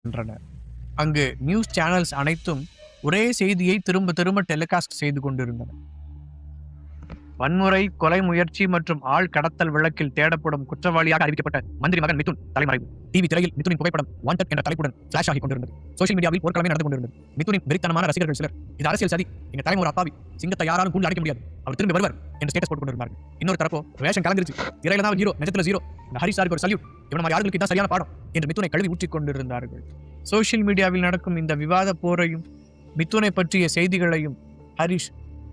என்றனர். அங்கு news channels அனைத்தும் ஒரே செய்தியை திரும்ப திரும்ப டெலிகாஸ்ட் செய்து கொண்டிருந்தன. வன்முறை, கொலை முயற்சி மற்றும் ஆள் கடத்தல் வழக்கில் தேடப்படும் குற்றவாளியாக அறிவிக்கப்பட்ட மந்திரி மகன் மிதுன் தலைமறைவு. டிவி திரையில் மிதுனின் புகைப்படம் வாண்டட் என்ற தலைப்புடன் ஃபிளாஷ் ஆகி கொண்டிருந்தது. சோசியல் மீடியாவில் போர்க்களமே நடந்து கொண்டிருந்தது. மிதுனின் வெறித்தனமான ரசிகர்கள் சிலர், இது அரசியல் சதி, எங்க தலைமை ஒரு அப்பாவி, சிங்கத்தை யாராலும் கூட அடிக்க முடியாது, அவர் திரும்பி வருவார் என்று ஸ்டேட்டஸ் போட்டுக் கொண்டிருந்தார்கள். இன்னொரு தரப்போ வேஷம் கலந்துருச்சு, திரையில தான் ஹீரோ, நிஜத்துல ஜீரோ, இந்த ஹரிஷ் சாருக்கு ஒரு சல்யூட், இவன் மாதிரி ஆளுகளுக்கு தான் சரியான பாடம் என்று மிதுனை கழுவி ஊற்றிக் கொண்டிருந்தார்கள். சோசியல் மீடியாவில் நடக்கும் இந்த விவாத போரையும் மிதுனை பற்றிய செய்திகளையும் ஹரிஷ்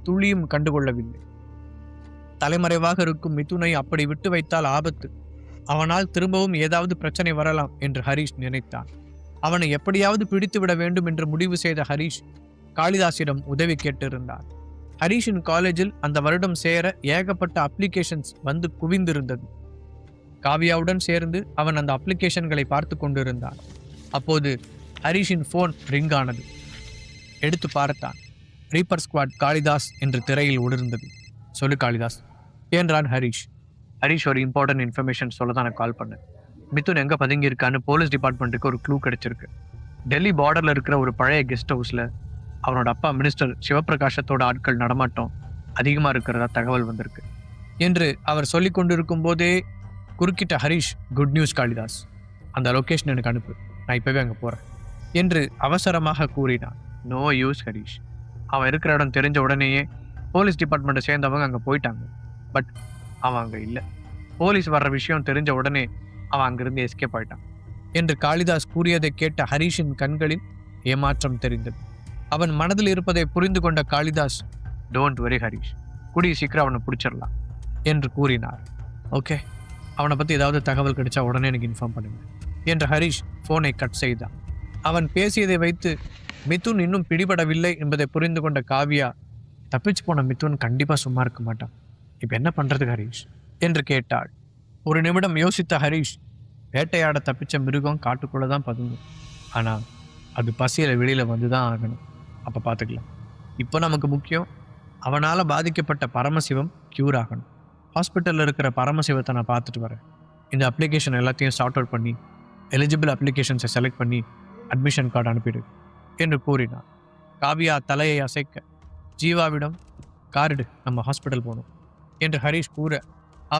துளியும் கண்டுகொள்ளவில்லை. தலைமறைவாக இருக்கும் மிதுனை அப்படி விட்டு வைத்தால் ஆபத்து, அவனால் திரும்பவும் ஏதாவது பிரச்சனை வரலாம் என்று ஹரிஷ் நினைத்தான். அவனை எப்படியாவது பிடித்து விட வேண்டும் என்று முடிவு செய்த ஹரிஷ் காளிதாசிடம் உதவி கேட்டிருந்தான். ஹரிஷின் காலேஜில் அந்த வருடம் சேர ஏகப்பட்ட அப்ளிகேஷன்ஸ் வந்து குவிந்திருந்தது. காவியாவுடன் சேர்ந்து அவன் அந்த அப்ளிகேஷன்களை பார்த்து கொண்டிருந்தான். அப்போது ஹரிஷின் போன் ரிங் ஆனது. எடுத்து பார்த்தான். ரீப்பர் ஸ்குவாட் காளிதாஸ் என்று திரையில் ஒளிர்ந்தது. சொல்லு காளிதாஸ் என்றான் ஹரிஷ். ஹரிஷ் ஒரு இம்பார்ட்டன்ட் இன்ஃபர்மேஷன் சொல்ல தான் நான் கால் பண்ணேன். மிதுன் எங்கே பதுங்கி இருக்கான்னு போலீஸ் டிபார்ட்மெண்ட்டுக்கு ஒரு க்ளூ கிடைச்சிருக்கு. டெல்லி பார்டரில் இருக்கிற ஒரு பழைய கெஸ்ட் ஹவுஸில் அவனோட அப்பா மினிஸ்டர் சிவபிரகாசத்தோட ஆட்கள் நடமாட்டம் அதிகமாக இருக்கிறதா தகவல் வந்திருக்கு என்று அவர் சொல்லி கொண்டிருக்கும் போதே குறுக்கிட்ட ஹரிஷ், குட் நியூஸ் காளிதாஸ், அந்த லொக்கேஷன் எனக்கு அனுப்பு, நான் இப்போவே அங்கே போகிறேன் என்று அவசரமாக கூறினான். நோ யூஸ் ஹரிஷ், அவன் இருக்கிற இடம் தெரிஞ்ச உடனேயே போலீஸ் டிபார்ட்மெண்ட்டை சேர்ந்தவங்க அங்கே போயிட்டாங்க. பட் அவன் அங்கே இல்லை. போலீஸ் வர்ற விஷயம் தெரிஞ்ச உடனே அவன் அங்கிருந்து எஸ்கேப் ஆயிட்டான் என்று காளிதாஸ் கூறியதை கேட்ட ஹரிஷின் கண்களில் ஏமாற்றம் தெரிந்தது. அவன் மனதில் இருப்பதை புரிந்து கொண்ட காளிதாஸ், டோன்ட் வெரி ஹரிஷ், கூடிய சீக்கிரம் அவனை பிடிச்சிடலாம் என்று கூறினார். ஓகே, அவனை பற்றி ஏதாவது தகவல் கிடைச்சா உடனே எனக்கு இன்ஃபார்ம் பண்ணுங்க என்று ஹரிஷ் ஃபோனை கட் செய்தான். அவன் பேசியதை வைத்து மிதுன் இன்னும் பிடிபடவில்லை என்பதை புரிந்து கொண்ட காவியா, தப்பிச்சு போன மிதுன் கண்டிப்பாக சும்மா இருக்க மாட்டான், இப்போ என்ன பண்ணுறது ஹரிஷ் என்று கேட்டாள். ஒரு நிமிடம் யோசித்த ஹரிஷ், வேட்டையாட தப்பிச்ச மிருகம் காட்டுக்குள்ளே தான் பதுங்கும், ஆனால் அது பசியில் வெளியில் வந்து தான் ஆகணும், அப்போ பார்த்துக்கலாம். இப்போ நமக்கு முக்கியம் அவனால் பாதிக்கப்பட்ட பரமசிவம் க்யூர் ஆகணும். ஹாஸ்பிட்டலில் இருக்கிற பரமசிவத்தை நான் பார்த்துட்டு வரேன். இந்த அப்ளிகேஷன் எல்லாத்தையும் சார்ட் அவுட் பண்ணி எலிஜிபிள் அப்ளிகேஷன்ஸை செலக்ட் பண்ணி அட்மிஷன் கார்டு அனுப்பிடு என்று கூறினான். காவியா தலையை அசைக்க, ஜீவாவிடம் கார்டு, நம்ம ஹாஸ்பிட்டல் போகணும் என்று ஹரிஷ் கூற